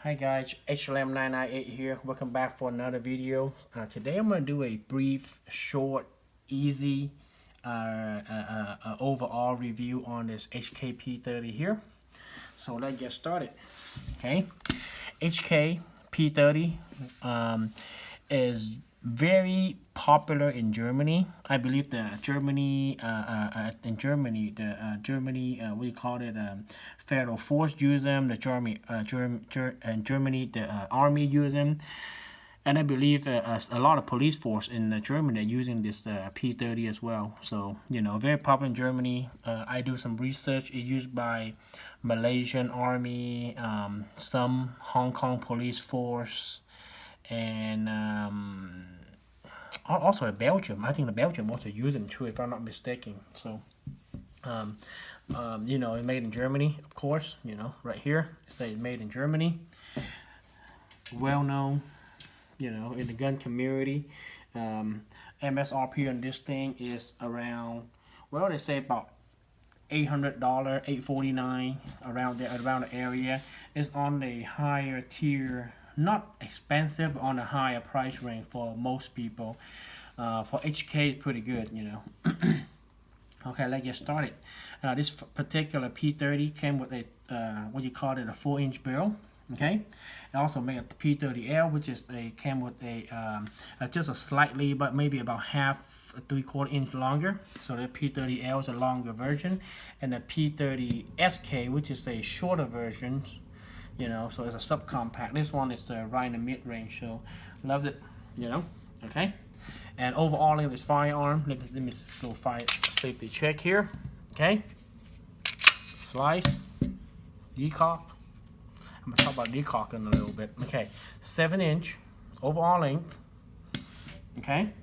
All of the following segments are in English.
Hi guys, HLM998 here. Welcome back for another video. Today I'm going to do a brief, short, easy overall review on this HK P30 here. So let's get started. Okay, HK P30 is very popular in Germany. I believe the Germany we call it federal force use them. The Germany the army use them, and I believe a lot of police force in Germany are using this P30 as well. So very popular in Germany. I do some research. It's used by Malaysian army, some Hong Kong police force, and also Belgium. I think the Belgium also use them too, if I'm not mistaken. So it's made in Germany, of course. Right here it says made in Germany. Well known, in the gun community. MSRP on this thing is around, well, they say about $800, $849, around there, around the area. It's on the higher tier, not expensive, but on a higher price range for most people. For HK, it's pretty good, Okay, let's get started. This particular P30 came with a a 4-inch barrel. Okay, it also made a P30L, which is came with just a slightly, but maybe about half, 3/4 inch longer. So the P30L is a longer version, and the P30SK, which is a shorter version. So it's a subcompact. This one is right in the mid-range, so loves it. Okay. And overall in this firearm, let me safety check here. Okay. Slice, decock. I'm gonna talk about decocking a little bit. Okay, 7-inch overall length. Okay.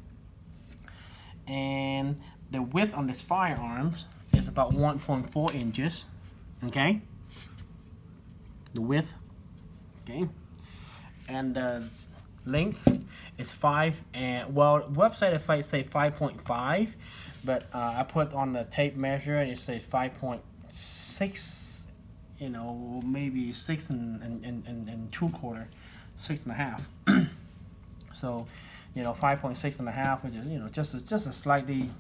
And the width on this firearms is about 1.4 inches. Okay. The width, okay, and the length is 5, and well, website if I say 5.5, but I put on the tape measure and it says 5.6, maybe 6 and 2/4, 6.5. So 5.6.5, which is just a slightly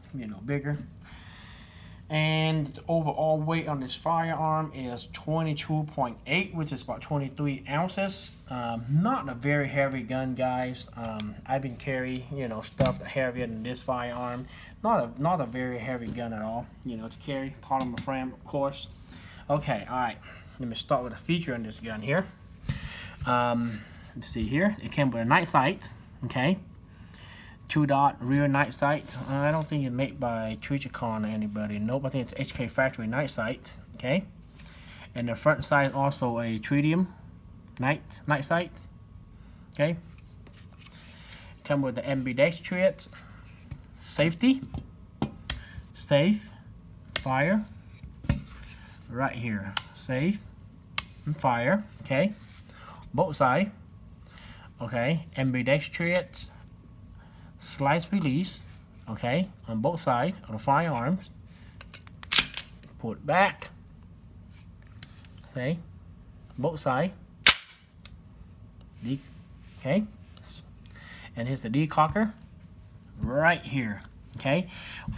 bigger. And the overall weight on this firearm is 22.8, which is about 23 ounces. Not a very heavy gun, guys. I've been carrying, stuff heavier than this firearm. Not a very heavy gun at all, to carry. Polymer frame, of course. Okay, all right. Let me start with a feature on this gun here. Let's see here. It came with a night sight, okay. 2-dot rear night sight. I don't think it's made by Trijicon or anybody. Nope, I think it's HK factory night sight. Okay, and the front side is also a tritium night sight. Okay, come with the Ambidextrous safety, safe, fire. Right here, safe and fire. Okay, both sides. Okay, Ambidextrous slice release, okay, on both sides of the firearms. Put it back, okay, both sides. Okay, and here's the decocker right here. Okay,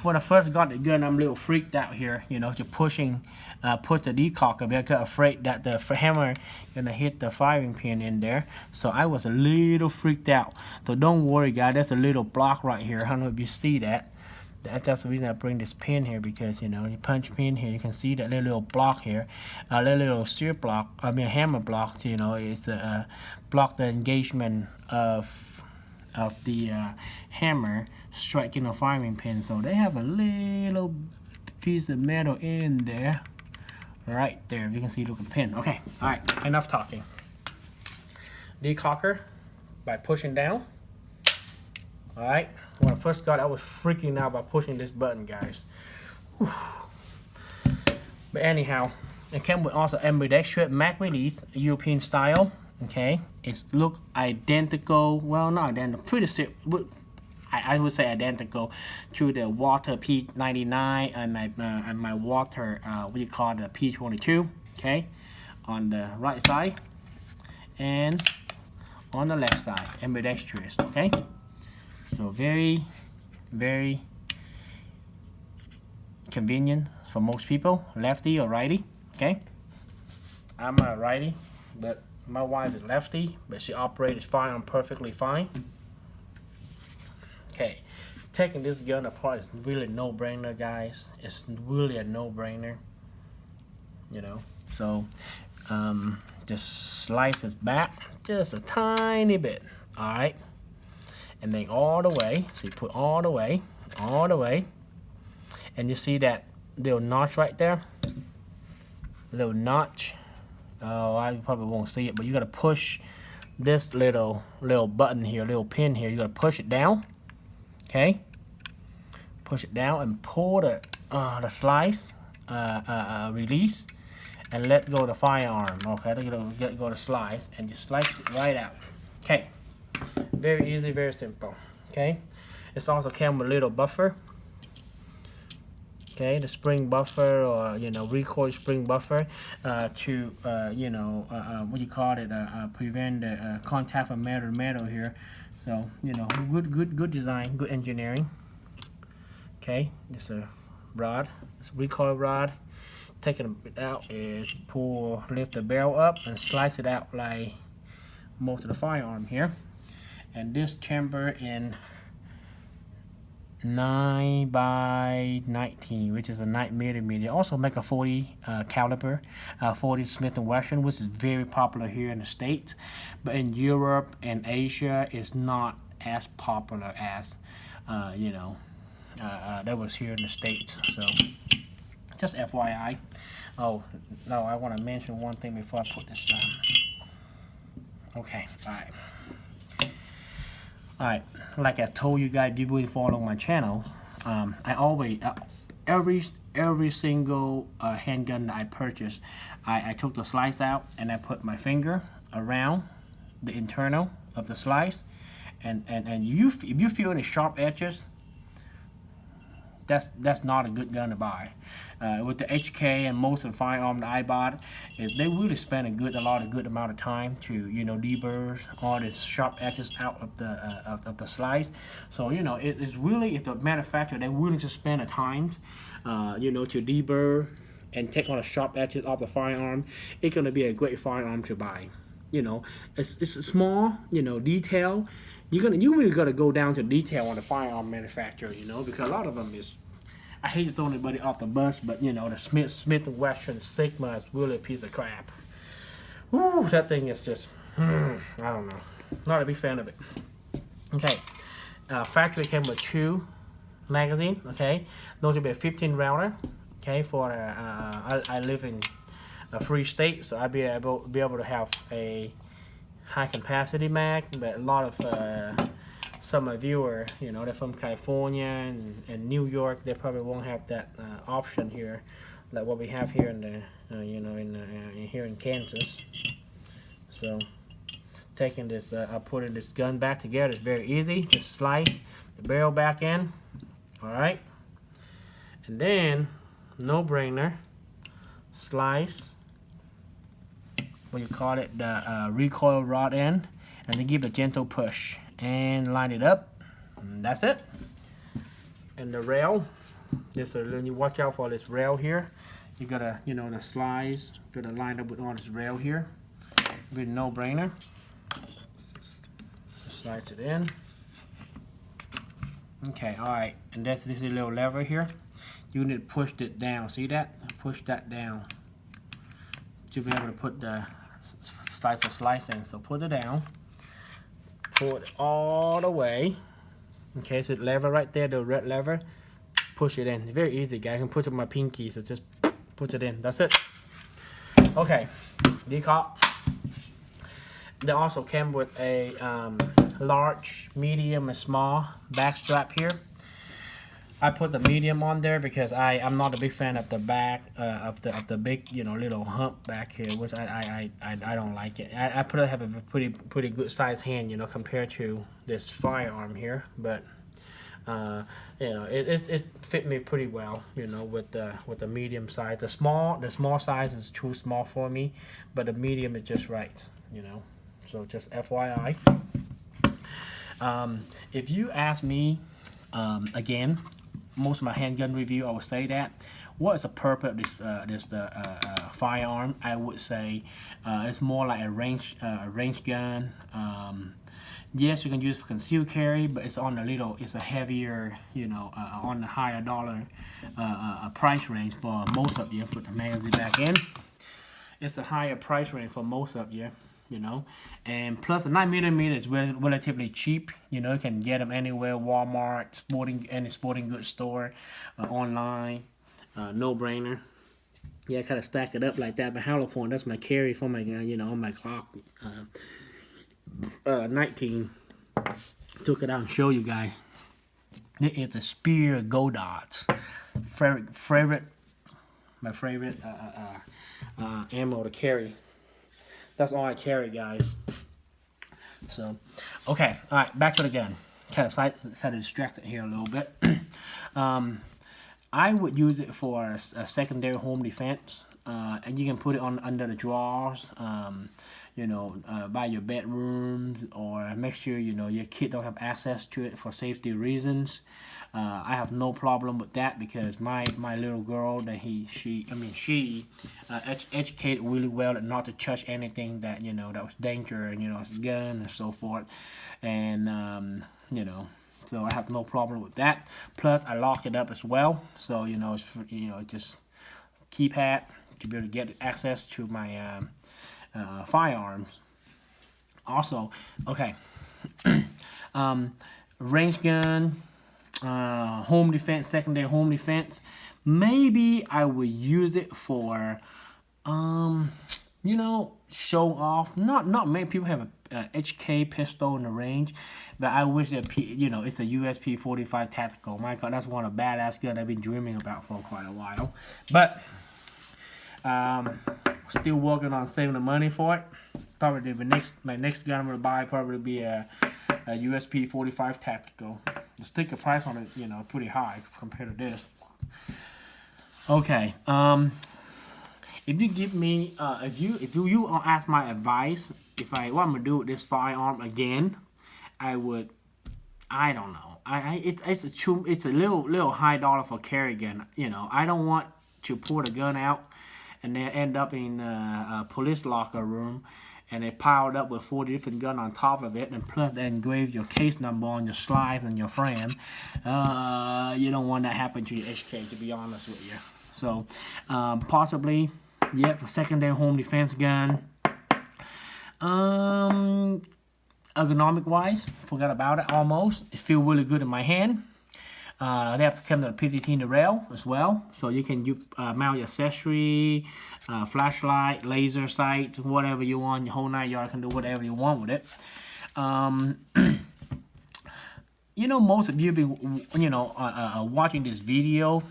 when I first got the gun, I'm a little freaked out here, to push the decocker because I got afraid that the hammer gonna hit the firing pin in there. So I was a little freaked out. So don't worry, guys. There's a little block right here. I don't know if you see that. That's the reason I bring this pin here, because you punch pin here, you can see that little block here, a little sear block. I mean hammer block. It's block the engagement of the hammer striking the firing pin. So they have a little piece of metal in there, right there. You can see, look at the pin. Okay, all right, enough talking. Decocker by pushing down. All right, when I first got it, I was freaking out by pushing this button, guys. Whew. But anyhow, it came with also ambidextrous mag release, European style. Okay, it's look identical. Well, not identical, pretty similar. I would say identical to the Walther P99 and my Walther the P22. Okay, on the right side, and on the left side, ambidextrous. Okay, so very convenient for most people, lefty or righty. Okay, I'm a righty, but my wife is lefty, but she operates firearm perfectly fine. Okay, taking this gun apart is really no-brainer, guys. It's really a no-brainer, you know. So just slice this back just a tiny bit. All right, and then all the way. So you put all the way, and you see that little notch right there, little notch. Oh, I probably won't see it, but you gotta push this little button here, little pin here. You gotta push it down. Okay, push it down and pull the slice, release, and let go of the firearm. Okay, let go of the slice, and you slice it right out. Okay, very easy, very simple. Okay, it's also came with a little buffer. Okay, the spring buffer, or recoil spring buffer, to what you call it, prevent the contact from metal to metal here. So good design, good engineering. Okay, it's a rod, it's a recoil rod. Taking it out is lift the barrel up and slice it out like most of the firearm here. And this chamber in 9x19, which is a 9mm. Also make a 40 caliber, 40 Smith & Wesson, which is very popular here in the States, but in Europe and Asia it's not as popular as that was here in the States. So just FYI. Oh no, I want to mention one thing before I put this down. Okay, all right, like I told you guys, you will follow my channel. I always, every single handgun that I purchased, I took the slice out and I put my finger around the internal of the slice, and if you feel any sharp edges, that's not a good gun to buy. With the HK and most of the firearm that I bought, they really spend a good amount of time to deburr all the sharp edges out of the slice. So it's really, if the manufacturer, they're willing to spend the time to deburr and take all the sharp edges off the firearm, it's gonna be a great firearm to buy. It's a small detail. You really gotta go down to detail on the firearm manufacturer, because a lot of them is, I hate to throw anybody off the bus, but the Smith & Wesson Sigma is really a piece of crap. Woo, that thing is just, I don't know, not a big fan of it. Okay, factory came with 2 magazine. Okay, those will be a 15 rounder. Okay, for I live in a free state, so I'll be able to have a high capacity mag, but a lot of some of you are, they're from California and New York, they probably won't have that option here, like what we have here in the here in Kansas. So taking this, putting this gun back together is very easy. Just slice the barrel back in, all right, and then no-brainer, slice what you call it, the recoil rod end, and then give a gentle push and line it up, and that's it. And the rail, you watch out for this rail here. You gotta, the slice, gotta line up with all this rail here. Be a no-brainer. Slice it in. Okay, all right, and this is a little lever here. You need to push it down. See that? Push that down to be able to put the slice in. So put it down. Pull it all the way. Okay, so the lever right there, the red lever. Push it in. It's very easy, guys. I can put it with my pinky, so just put it in. That's it. Okay, decock. They also came with a large, medium, and small back strap here. I put the medium on there because I'm not a big fan of the back of the big little hump back here, which I don't like it. I probably have a pretty good size hand compared to this firearm here, but it fit me pretty well with the medium size. The small size is too small for me, but the medium is just right. So just FYI. If you ask me, again, most of my handgun review, I would say that. What is the purpose of this firearm? I would say it's more like a range gun. Yes, you can use it for concealed carry, but it's on it's a heavier, you know, on the higher dollar price range for most of you. Put the magazine back in. It's a higher price range for most of you, you know. And plus, the 9mm is relatively cheap. You know, you can get them anywhere, Walmart, any sporting goods store, online. No brainer. Yeah, kind of stack it up like that. But hollow point, that's my carry for my, you know, on my clock. 19. Took it out and show you guys. It is a Spear Godard's. My favorite ammo to carry. That's all I carry, guys. So, okay, all right, back to the gun. Kind of distracted here a little bit. I would use it for a secondary home defense, and you can put it on under the drawers, you know, by your bedrooms, or make sure, you know, your kid don't have access to it for safety reasons. I have no problem with that, because my little girl, that she educated really well not to touch anything that, you know, that was danger, and, you know, it's a gun and so forth, and you know. So I have no problem with that. Plus, I lock it up as well. So, you know, it's, you know, just keypad to be able to get access to my firearms. Also, okay, range gun, home defense, secondary home defense. Maybe I would use it for, you know, show off. Not many people have a HK pistol in the range, but I wish that, you know, it's a USP 45 tactical. My God, that's one of the badass guns I've been dreaming about for quite a while. But still working on saving the money for it. Probably my next gun I'm gonna buy probably be a USP 45 tactical. The sticker price on it, you know, pretty high compared to this. Okay. If you give me, if you ask my advice, what I'm gonna do with this firearm again, I don't know. It's a little high dollar for carry gun. You know, I don't want to pull the gun out and then end up in a police locker room, and they piled up with 40 different guns on top of it, and plus they engraved your case number on your slides and your frame. You don't want that happen to your HK, to be honest with you. So, possibly. Yeah, for secondary home defense gun. Ergonomic wise, forgot about it almost. It feels really good in my hand. They have to come to the P30 in the rail as well, so you can mount your accessory, flashlight, laser sights, whatever you want. Your whole 9 yards, can do whatever you want with it. You know, most of you been, you know, watching this video.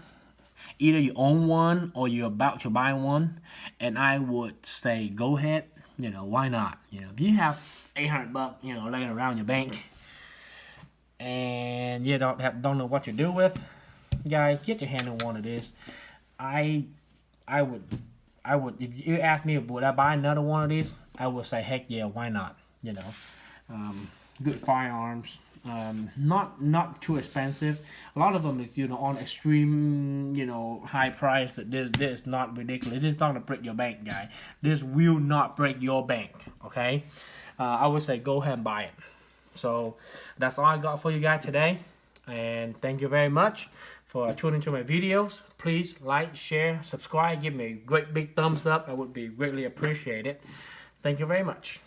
Either you own one or you're about to buy one, and I would say go ahead. You know, why not? You know, if you have $800, you know, laying around your bank, and you don't know what to do with, guys, get your hand on one of this. I would. If you ask me, would I buy another one of these? I would say, heck yeah, why not? You know, good firearms. Not too expensive. A lot of them is, you know, on extreme, you know, high price, but this is not ridiculous. This is not gonna break your bank, guy. This will not break your bank. Okay, I would say go ahead and buy it. So that's all I got for you guys today, and thank you very much for tuning into my videos. Please like, share, subscribe, give me a great big thumbs up. I would be greatly appreciated. Thank you very much.